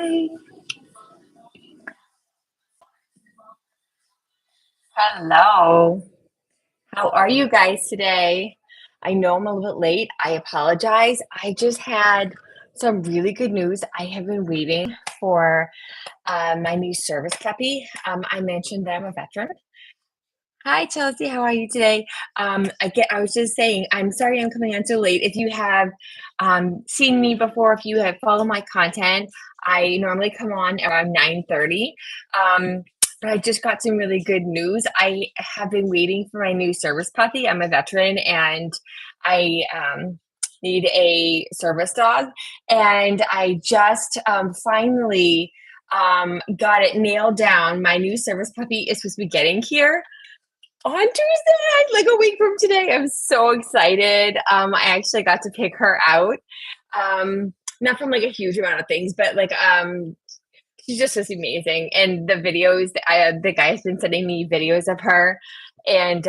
Hi. Hello. How are you guys today? I know I'm a little bit late. I apologize. I just had some really good news. I have been waiting for my new service puppy. I mentioned that I'm a veteran. Hi, Chelsea. How are you today? I was just saying, I'm sorry I'm coming on so late. If you have seen me before, if you have followed my content, I normally come on around 9:30. Um, but I just got some really good news. I have been waiting for my new service puppy. I'm a veteran and I need a service dog. And I just finally got it nailed down. My new service puppy is supposed to be getting here on Tuesday, like a week from today. I'm so excited. I actually got to pick her out. Not from like a huge amount of things, but she's just amazing. And the videos, the guy's been sending me videos of her, and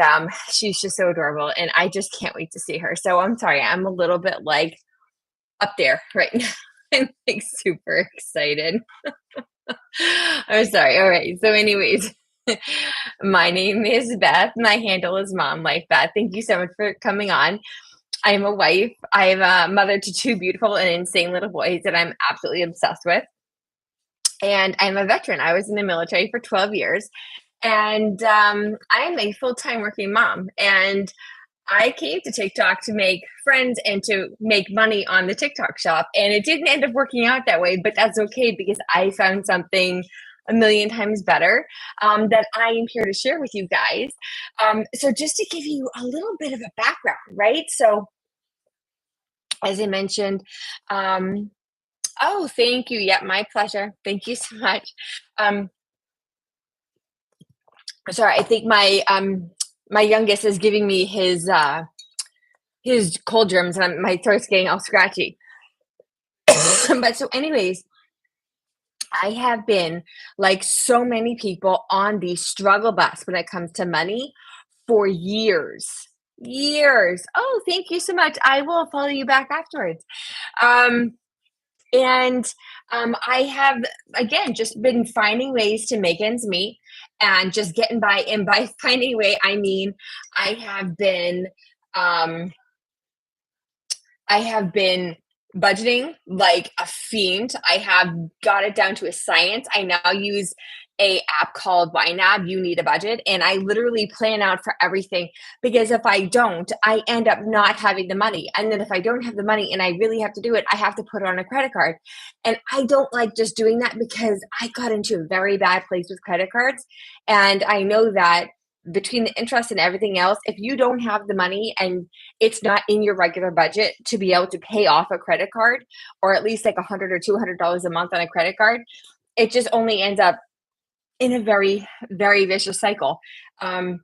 she's just so adorable. And I just can't wait to see her. So I'm sorry, I'm a little bit like up there right now. I'm like super excited. I'm sorry. All right. So, anyways, my name is Beth. My handle is Mom Life Beth. Thank you so much for coming on. I'm a wife. I'm a mother to two beautiful and insane little boys that I'm absolutely obsessed with. And I'm a veteran. I was in the military for 12 years. And I'm a full time working mom. And I came to TikTok to make friends and to make money on the TikTok shop. And it didn't end up working out that way, but that's okay because I found something a million times better that I am here to share with you guys. So, just to give you a little bit of a background, right? So, as I mentioned, um, oh, thank you. Yeah, my pleasure. Thank you so much. Um, Sorry, I think my youngest is giving me his cold germs, and my throat's getting all scratchy. But so, anyways, I have been like so many people on the struggle bus when it comes to money for years. Years. Oh, thank you so much. I will follow you back afterwards. Um, and I have again just been finding ways to make ends meet and just getting by. And by finding a way, I mean I have been um, I have been budgeting like a fiend. I have got it down to a science. I now use a app called YNAB, You Need a Budget, and I literally plan out for everything because if I don't, I end up not having the money. And then if I don't have the money and I really have to do it, I have to put it on a credit card. And I don't like just doing that because I got into a very bad place with credit cards. And I know that between the interest and everything else, if you don't have the money and it's not in your regular budget to be able to pay off a credit card or at least like $100 or $200 a month on a credit card, it just only ends up in a very, very vicious cycle. Um,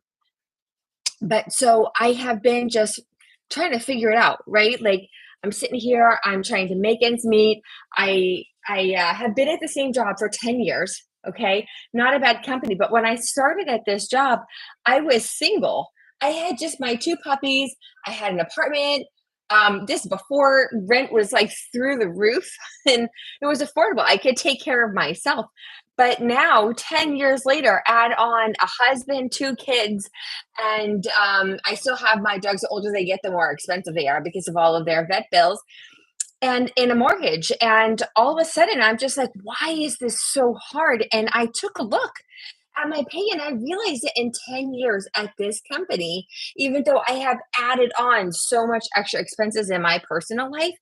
but so I have been just trying to figure it out, right? Like I'm sitting here, I'm trying to make ends meet. I have been at the same job for 10 years. Okay, not a bad company, but when I started at this job, I was single. I had just my two puppies. I had an apartment. This before rent was like through the roof, and it was affordable. I could take care of myself. But now, 10 years later, add on a husband, two kids, and I still have my dogs. The older they get, the more expensive they are because of all of their vet bills and in a mortgage. And all of a sudden, I'm just like, why is this so hard? And I took a look at my pay and I realized that in 10 years at this company, even though I have added on so much extra expenses in my personal life,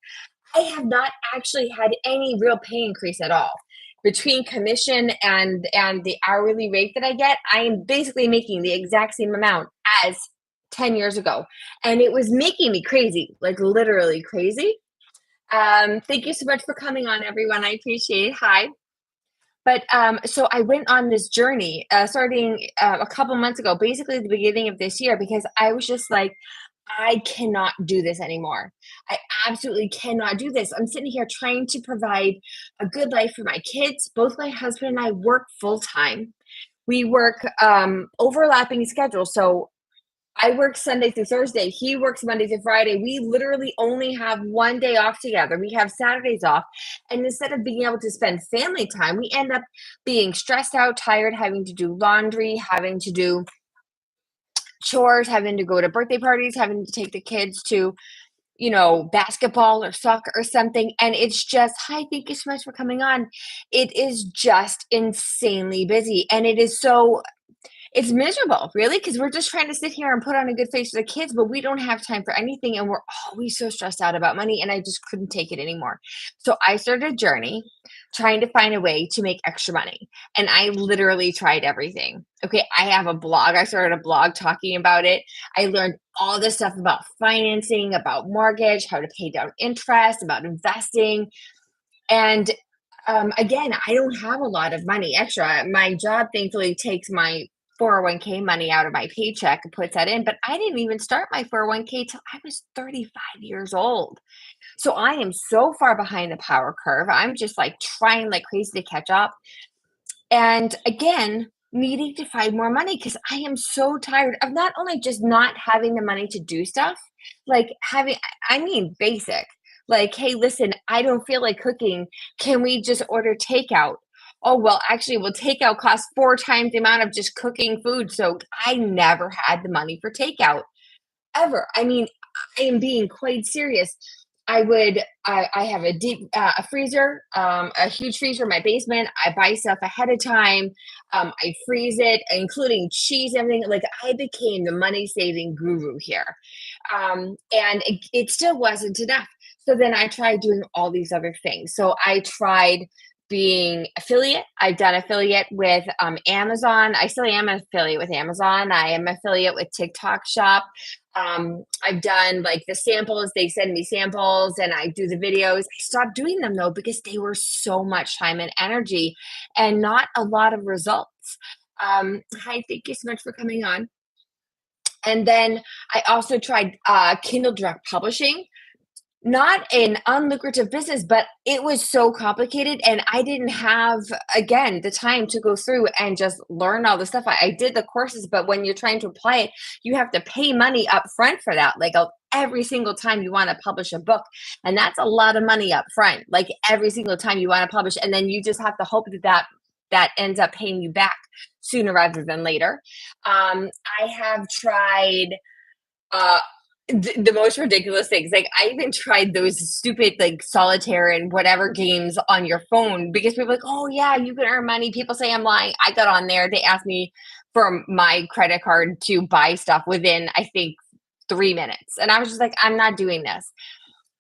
I have not actually had any real pay increase at all. Between commission and the hourly rate that I get, I am basically making the exact same amount as 10 years ago. And it was making me crazy, like literally crazy. Thank you so much for coming on, everyone. I appreciate it. Hi. But so I went on this journey starting a couple months ago, basically at the beginning of this year, because I was just like, I cannot do this anymore. I absolutely cannot do this. I'm sitting here trying to provide a good life for my kids. Both my husband and I work full time. We work overlapping schedules. So I work Sunday through Thursday. He works Monday through Friday. We literally only have one day off together. We have Saturdays off. And instead of being able to spend family time, we end up being stressed out, tired, having to do laundry, having to do chores, having to go to birthday parties, having to take the kids to, basketball or soccer or something. And it's just, hi, thank you so much for coming on. It is just insanely busy. And it's miserable, really, because we're just trying to sit here and put on a good face for the kids, but we don't have time for anything, and we're always so stressed out about money, and I just couldn't take it anymore. So I started a journey trying to find a way to make extra money, and I literally tried everything. Okay, I have a blog. I started a blog talking about it. I learned all this stuff about financing, about mortgage, how to pay down interest, about investing, and again, I don't have a lot of money extra. My job thankfully takes my 401k money out of my paycheck and puts that in, but I didn't even start my 401k till I was 35 years old. So I am so far behind the power curve. I'm just like trying like crazy to catch up. And again, needing to find more money because I am so tired of not only just not having the money to do stuff, like having, I mean, basic, like, hey, listen, I don't feel like cooking. Can we just order takeout? Oh, well, actually, well, takeout costs 4 times the amount of just cooking food. So I never had the money for takeout ever. I mean, I am being quite serious. I have a deep a freezer, a huge freezer in my basement. I buy stuff ahead of time. I freeze it, including cheese, everything. Like I became the money saving guru here, and it still wasn't enough. So then I tried doing all these other things. So I tried being affiliate. I've done affiliate with Amazon. I still am an affiliate with Amazon. I am affiliate with TikTok Shop. I've done like the samples, they send me samples and I do the videos. I stopped doing them though because they were so much time and energy and not a lot of results. Hi, thank you so much for coming on. And then I also tried Kindle Direct Publishing, not an unlucrative business, but it was so complicated and I didn't have, again, the time to go through and just learn all the stuff. I did the courses, but when you're trying to apply it, you have to pay money up front for that. Like every single time you want to publish a book. And that's a lot of money up front, like every single time you want to publish. And then you just have to hope that ends up paying you back sooner rather than later. I have tried uh the most ridiculous things. Like I even tried those stupid like solitaire and whatever games on your phone because people are like, oh yeah, you can earn money. People say I'm lying. I got on there. They asked me for my credit card to buy stuff within, I think, 3 minutes. And I was just like, I'm not doing this.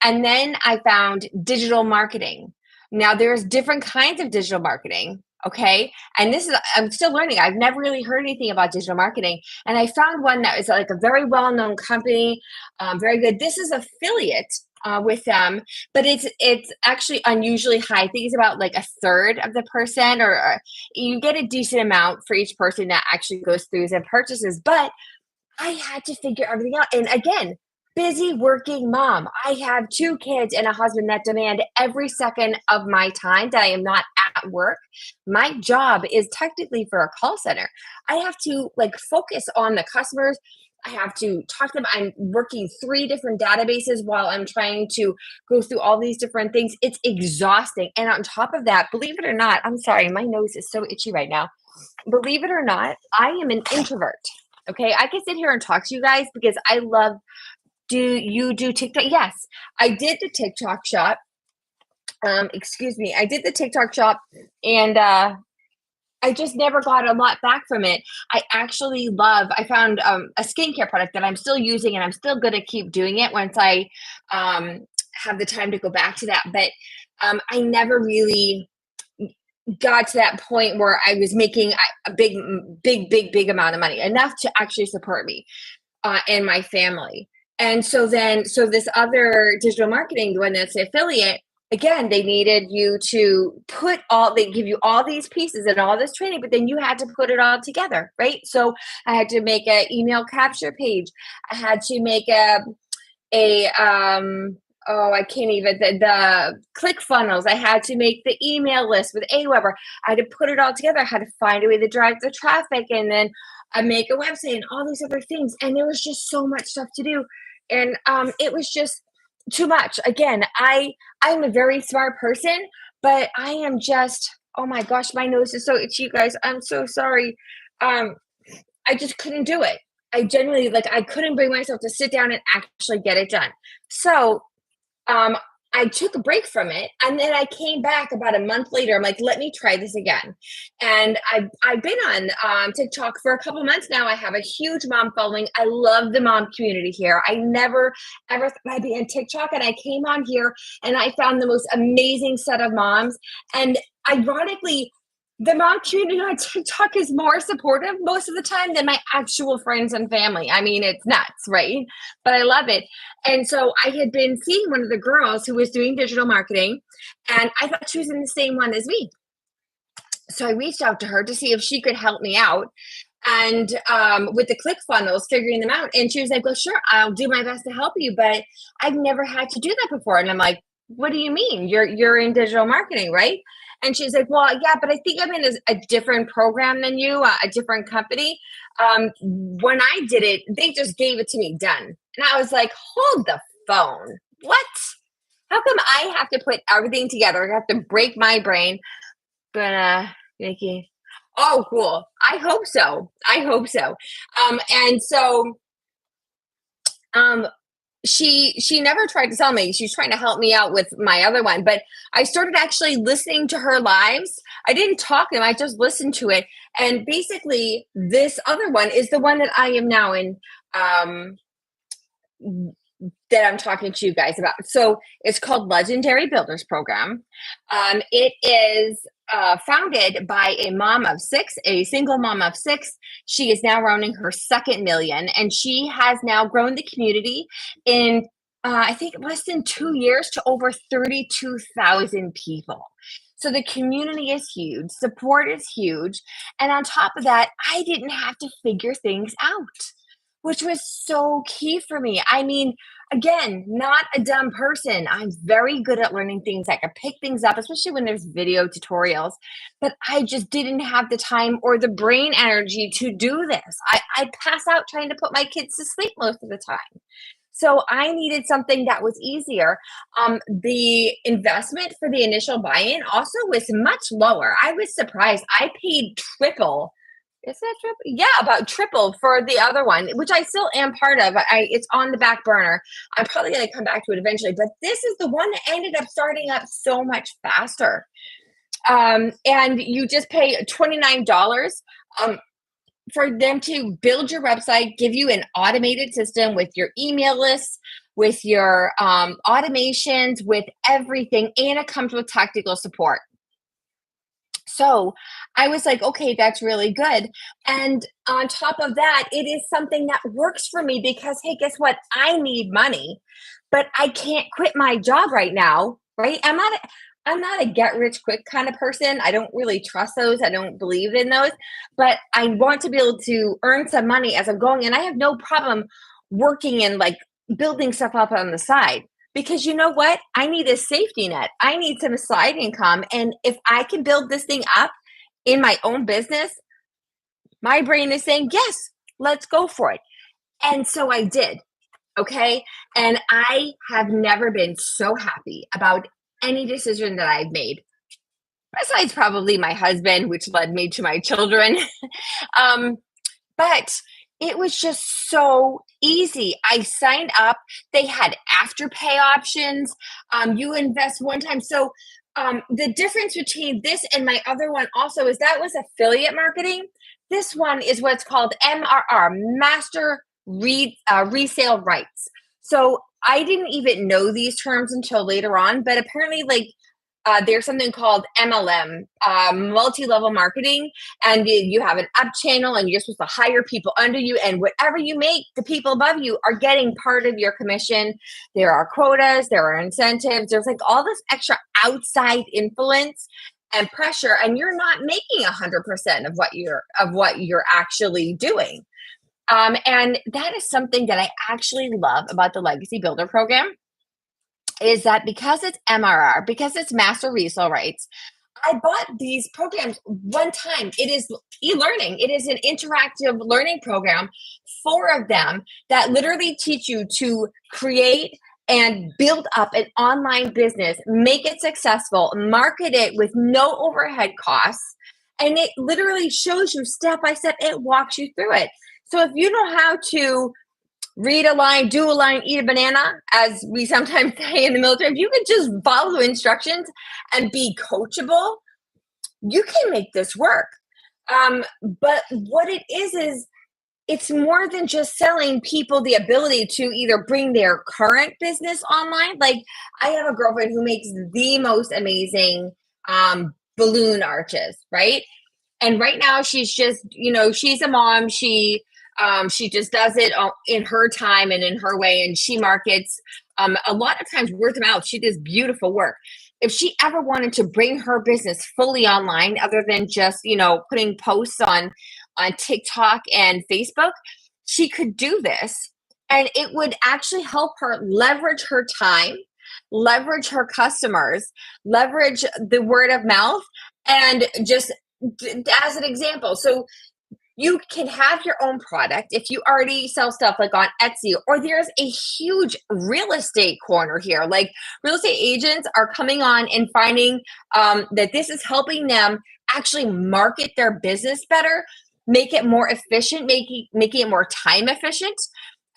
And then I found digital marketing. Now there's different kinds of digital marketing. Okay. And I'm still learning. I've never really heard anything about digital marketing. And I found one that is like a very well known company, very good. This is affiliate with them, but it's actually unusually high. I think it's about like a third of the percent, or you get a decent amount for each person that actually goes through and purchases. But I had to figure everything out. And again, busy working mom. I have 2 kids and a husband that demand every second of my time that I am not at work. My job is technically for a call center. I have to like focus on the customers. I have to talk to them. I'm working 3 different databases while I'm trying to go through all these different things. It's exhausting. And on top of that, believe it or not, I'm sorry, my nose is so itchy right now. Believe it or not, I am an introvert. Okay, I can sit here and talk to you guys because I love. Do you do TikTok? Yes, I did the TikTok shop. Excuse me, I did the TikTok shop, and I just never got a lot back from it. I actually love. I found a skincare product that I'm still using, and I'm still going to keep doing it once I have the time to go back to that. But I never really got to that point where I was making a big amount of money, enough to actually support me and my family. And so this other digital marketing, the one that's the affiliate, again, they needed you to they give you all these pieces and all this training, but then you had to put it all together, right? So I had to make an email capture page. I had to make I can't even, the click funnels. I had to make the email list with Aweber. I had to put it all together. I had to find a way to drive the traffic. And then make a website and all these other things. And there was just so much stuff to do. And it was just too much. Again, I'm a very smart person, but I am just, oh my gosh, my nose is so itchy, you guys. I'm so sorry. Um, I just couldn't do it. I genuinely, like, I couldn't bring myself to sit down and actually get it done. So um, I took a break from it, and then I came back about a month later. I'm like, let me try this again. And I've been on TikTok for a couple months now. I have a huge mom following. I love the mom community here. I never ever thought I'd be on TikTok, and I came on here and I found the most amazing set of moms. And ironically, the mom community on TikTok is more supportive most of the time than my actual friends and family. I mean, it's nuts, right? But I love it. And so I had been seeing one of the girls who was doing digital marketing, and I thought she was in the same one as me. So I reached out to her to see if she could help me out and with the click funnels, figuring them out. And she was like, well, sure, I'll do my best to help you, but I've never had to do that before. And I'm like, what do you mean? You're in digital marketing, right? And she's like, well, yeah, but I think I'm in a different program than you, a different company. When I did it, they just gave it to me done. And I was like, hold the phone. What? How come I have to put everything together? I have to break my brain. But Nikki, oh, cool. I hope so. I hope so. And so um, she never tried to sell me. She's trying to help me out with my other one. But I started actually listening to her lives. I didn't talk to them. I just listened to it. And basically, this other one is the one that I am now in. That I'm talking to you guys about. So it's called Legendary Builders Program. It is founded by a mom of six, a single mom of six. She is now rounding her second million, and she has now grown the community in, I think, less than 2 years to over 32,000 people. So the community is huge, support is huge. And on top of that, I didn't have to figure things out, which was so key for me. I mean, again, not a dumb person. I'm very good at learning things. I can pick things up, especially when there's video tutorials. But I just didn't have the time or the brain energy to do this. I pass out trying to put my kids to sleep most of the time. So I needed something that was easier. The investment for the initial buy-in also was much lower. I was surprised. I paid triple. Is that triple? Yeah, about triple for the other one, which I still am part of. It's on the back burner. I'm probably going to come back to it eventually, but this is the one that ended up starting up so much faster. And you just pay $29 for them to build your website, give you an automated system with your email lists, with your automations, with everything, and it comes with tactical support. So I was like, okay, that's really good. And on top of that, it is something that works for me because, hey, guess what? I need money, but I can't quit my job right now, right? I'm not a get rich quick kind of person. I don't really trust those. I don't believe in those, but I want to be able to earn some money as I'm going. And I have no problem working and like building stuff up on the side. Because you know what? I need a safety net. I need some side income. And if I can build this thing up in my own business, my brain is saying, yes, let's go for it. And so I did. Okay. And I have never been so happy about any decision that I've made, besides probably my husband, which led me to my children. But it was just so easy. I signed up. They had afterpay options. You invest one time. So the difference between this and my other one also is that was affiliate marketing. This one is what's called MRR, Master Resale Rights. So I didn't even know these terms until later on, but apparently there's something called MLM, multi-level marketing, and you have an up channel and you're supposed to hire people under you, and whatever you make, the people above you are getting part of your commission. There are quotas, there are incentives, there's like all this extra outside influence and pressure, and you're not making 100% of what you're actually doing. And that is something that I actually love about the Legacy Builder program, is that because it's MRR, because it's master resale rights, I bought these programs one time. It is e-learning. It is an interactive learning program, four of them that literally teach you to create and build up an online business, make it successful, market it with no overhead costs. And it literally shows you step by step, it walks you through it. So if you know how to read a line, do a line, eat a banana, as we sometimes say in the military, if you could just follow the instructions and be coachable, you can make this work. But what it is it's more than just selling people the ability to either bring their current business online. Like I have a girlfriend who makes the most amazing balloon arches, right? And right now she's just, she's a mom. She just does it in her time and in her way, and she markets a lot of times word of mouth. She does beautiful work. If she ever wanted to bring her business fully online, other than just putting posts on TikTok and Facebook, she could do this, and it would actually help her leverage her time, leverage her customers, leverage the word of mouth, and just as an example. So you can have your own product if you already sell stuff like on Etsy, or there's a huge real estate corner here. Like real estate agents are coming on and finding that this is helping them actually market their business better, make it more efficient, making it more time efficient.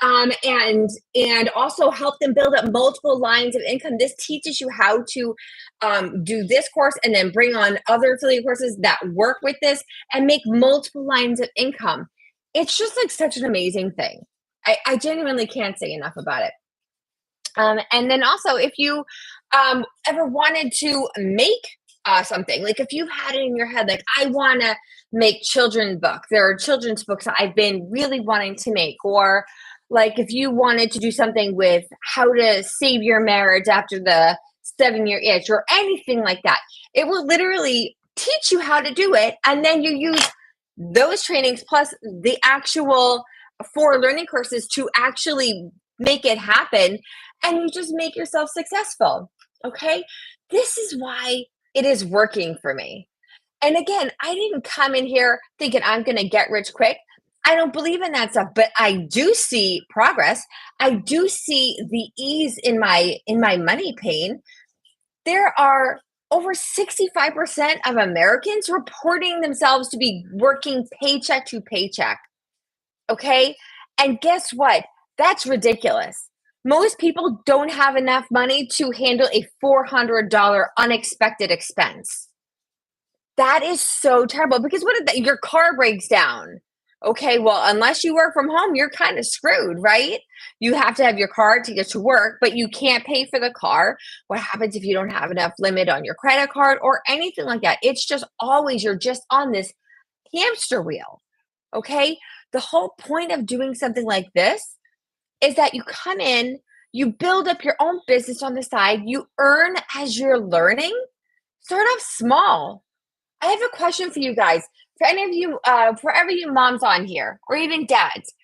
And also help them build up multiple lines of income. This teaches you how to do this course and then bring on other affiliate courses that work with this and make multiple lines of income. It's just like such an amazing thing. I genuinely can't say enough about it. And then also, if you ever wanted to make something, like if you've had it in your head, like I want to make children's books, there are children's books that I've been really wanting to make, or like if you wanted to do something with how to save your marriage after the 7-year itch or anything like that, it will literally teach you how to do it. And then you use those trainings plus the actual 4 learning courses to actually make it happen. And you just make yourself successful. Okay. This is why it is working for me. And again, I didn't come in here thinking I'm going to get rich quick. I don't believe in that stuff, but I do see progress. I do see the ease in my money pain. There are over 65% of Americans reporting themselves to be working paycheck to paycheck. Okay? And guess what? That's ridiculous. Most people don't have enough money to handle a $400 unexpected expense. That is so terrible, because what if your car breaks down? Okay, well, unless you work from home, you're kind of screwed, right? You have to have your car to get to work, but you can't pay for the car. What happens if you don't have enough limit on your credit card or anything like that? It's just always, you're just on this hamster wheel. Okay, the whole point of doing something like this is that you come in, you build up your own business on the side, you earn as you're learning. Start off small. I have a question for you guys. For any of you, for every you moms on here, or even dads,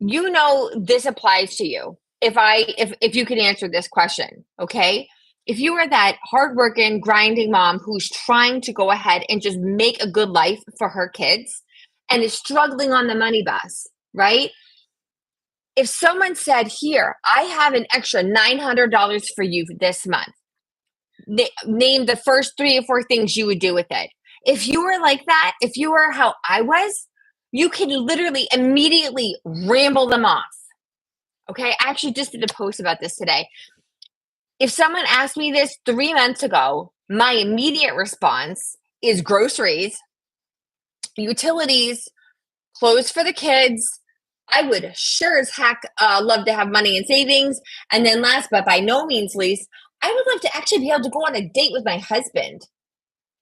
this applies to you. If you could answer this question, okay? If you are that hardworking, grinding mom who's trying to go ahead and just make a good life for her kids and is struggling on the money bus, right? If someone said, "Here, I have an extra $900 for you this month," name the first 3 or 4 things you would do with it. If you were like that, if you were how I was, you can literally immediately ramble them off. Okay, I actually just did a post about this today. If someone asked me this 3 months ago, my immediate response is groceries, utilities, clothes for the kids. I would sure as heck love to have money in savings. And then last but by no means least, I would love to actually be able to go on a date with my husband.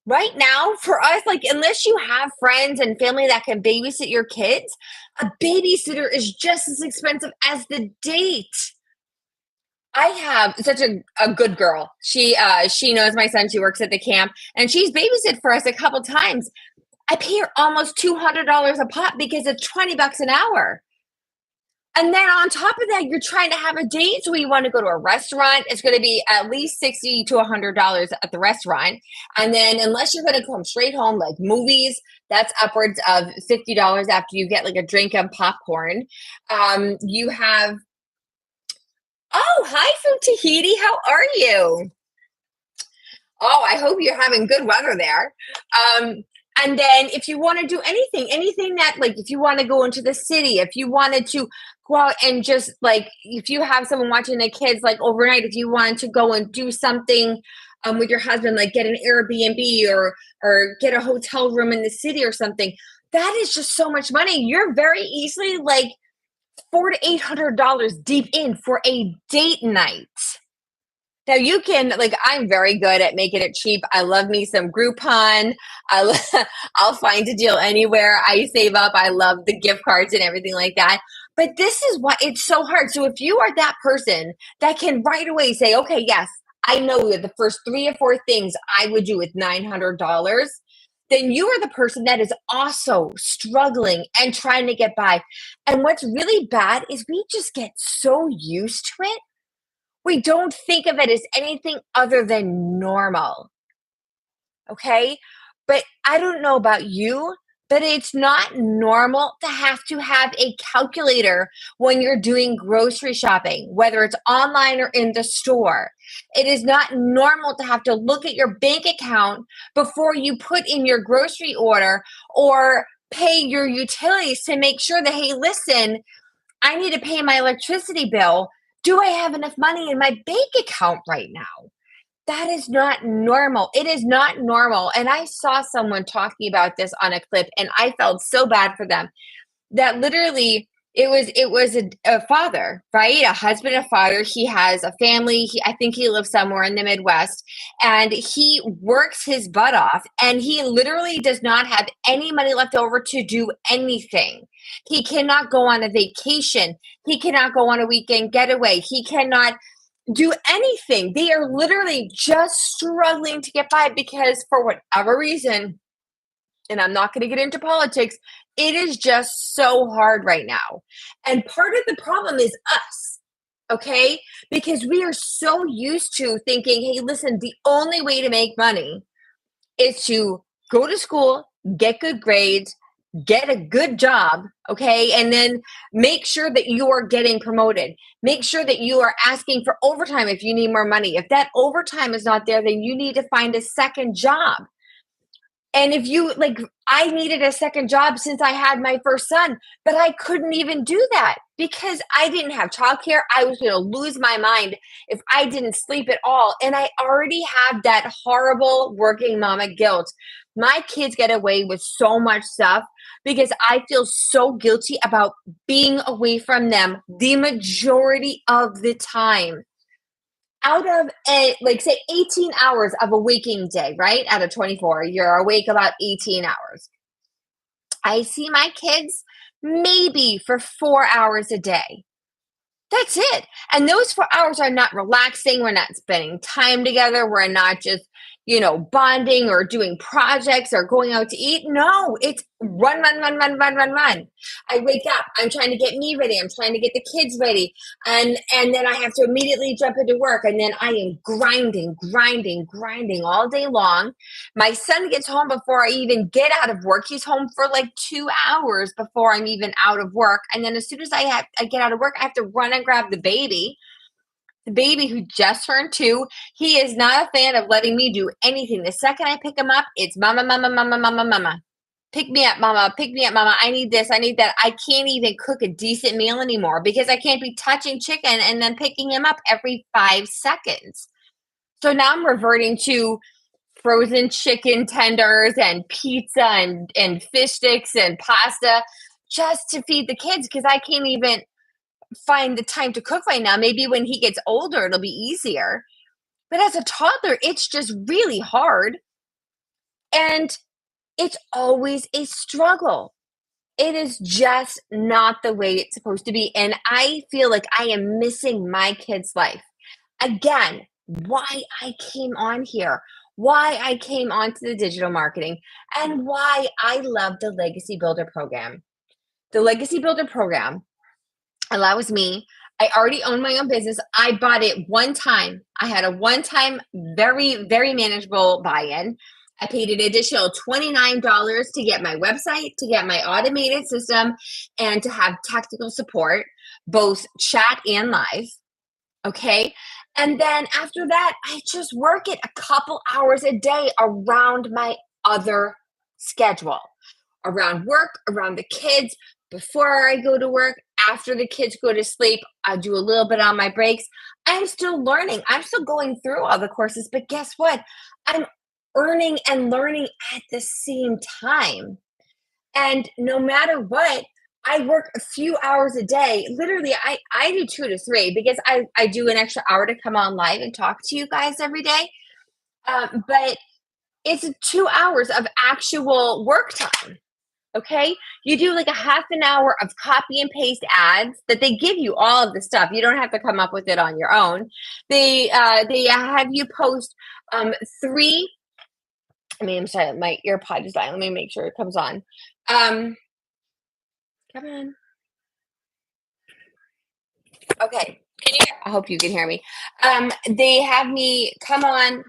Right now, for us, like, unless you have friends and family that can babysit your kids, a babysitter is just as expensive as the date. I have such a good girl. She knows my son. She works at the camp, and she's babysit for us a couple times. I pay her almost $200 a pop because it's $20 an hour. And then on top of that, you're trying to have a date. So you want to go to a restaurant. It's going to be at least $60 to $100 at the restaurant. And then unless you're going to come straight home, like movies, that's upwards of $50 after you get like a drink and popcorn. You have, oh, hi from Tahiti. How are you? Oh, I hope you're having good weather there. Um, and then if you want to do anything that like if you want to go into the city, if you wanted to go out and just like if you have someone watching the kids like overnight, if you wanted to go and do something with your husband, like get an Airbnb or get a hotel room in the city or something, that is just so much money. You're very easily like $400 to $800 deep in for a date night. Now you can like I'm very good at making it cheap. I love me some Groupon. I'll find a deal anywhere. I save up. I love the gift cards and everything like that. But this is why it's so hard. So if you are that person that can right away say, okay, yes, I know that the first 3 or 4 things I would do with $900, then you are the person that is also struggling and trying to get by. And what's really bad is we just get so used to it we don't think of it as anything other than normal. Okay. But I don't know about you, but it's not normal to have a calculator when you're doing grocery shopping, whether it's online or in the store. It is not normal to have to look at your bank account before you put in your grocery order or pay your utilities to make sure that, hey, listen, I need to pay my electricity bill. Do I have enough money in my bank account right now? That is not normal. It is not normal. And I saw someone talking about this on a clip and I felt so bad for them that literally it was a father, right? A husband, a father. He has a family. I think he lives somewhere in the Midwest, and he works his butt off, and he literally does not have any money left over to do anything. He cannot go on a vacation. He cannot go on a weekend getaway. He cannot do anything. They are literally just struggling to get by because for whatever reason, and I'm not going to get into politics, it is just so hard right now. And part of the problem is us, okay? Because we are so used to thinking, hey, listen, the only way to make money is to go to school, get good grades, get a good job, okay? And then make sure that you are getting promoted. Make sure that you are asking for overtime if you need more money. If that overtime is not there, then you need to find a second job. And if you like, I needed a second job since I had my first son, but I couldn't even do that because I didn't have childcare. I was going to lose my mind if I didn't sleep at all. And I already have that horrible working mama guilt. My kids get away with so much stuff because I feel so guilty about being away from them the majority of the time out of like say 18 hours of a waking day, right? Out of 24, you're awake about 18 hours. I see my kids maybe for 4 hours a day. That's it. And those 4 hours are not relaxing. We're not spending time together. We're not just, bonding or doing projects or going out to eat. No, it's run, run, run, run, run, run, run. I wake up. I'm trying to get me ready. I'm trying to get the kids ready. And then I have to immediately jump into work. And then I am grinding, grinding, grinding all day long. My son gets home before I even get out of work. He's home for like 2 hours before I'm even out of work. And then as soon as I get out of work, I have to run and grab the baby. The baby who just turned 2, he is not a fan of letting me do anything. The second I pick him up, it's mama, mama, mama, mama, mama. Pick me up, mama. Pick me up, mama. I need this. I need that. I can't even cook a decent meal anymore because I can't be touching chicken and then picking him up every 5 seconds. So now I'm reverting to frozen chicken tenders and pizza and fish sticks and pasta just to feed the kids because I can't even find the time to cook right now. Maybe when he gets older, it'll be easier. But as a toddler, it's just really hard. And it's always a struggle. It is just not the way it's supposed to be. And I feel like I am missing my kid's life. Again, why I came on here, why I came onto the digital marketing, and why I love the Legacy Builder program. The Legacy Builder program allows me, I already own my own business. I bought it one time. I had a one-time, very, very manageable buy-in. I paid an additional $29 to get my website, to get my automated system, and to have technical support, both chat and live. Okay. And then after that, I just work it a couple hours a day around my other schedule, around work, around the kids, before I go to work, after the kids go to sleep. I do a little bit on my breaks. I'm still learning. I'm still going through all the courses, but guess what? I'm earning and learning at the same time. And no matter what, I work a few hours a day. Literally, I do 2 to 3 because I do an extra hour to come on live and talk to you guys every day. But it's 2 hours of actual work time. Okay. You do like a half an hour of copy and paste ads that they give you all of the stuff. You don't have to come up with it on your own. They have you post three. I mean, I'm sorry, my earpod is dying. Let me make sure it comes on. Um, Come on. Okay. Can you I hope you can hear me. They have me come on.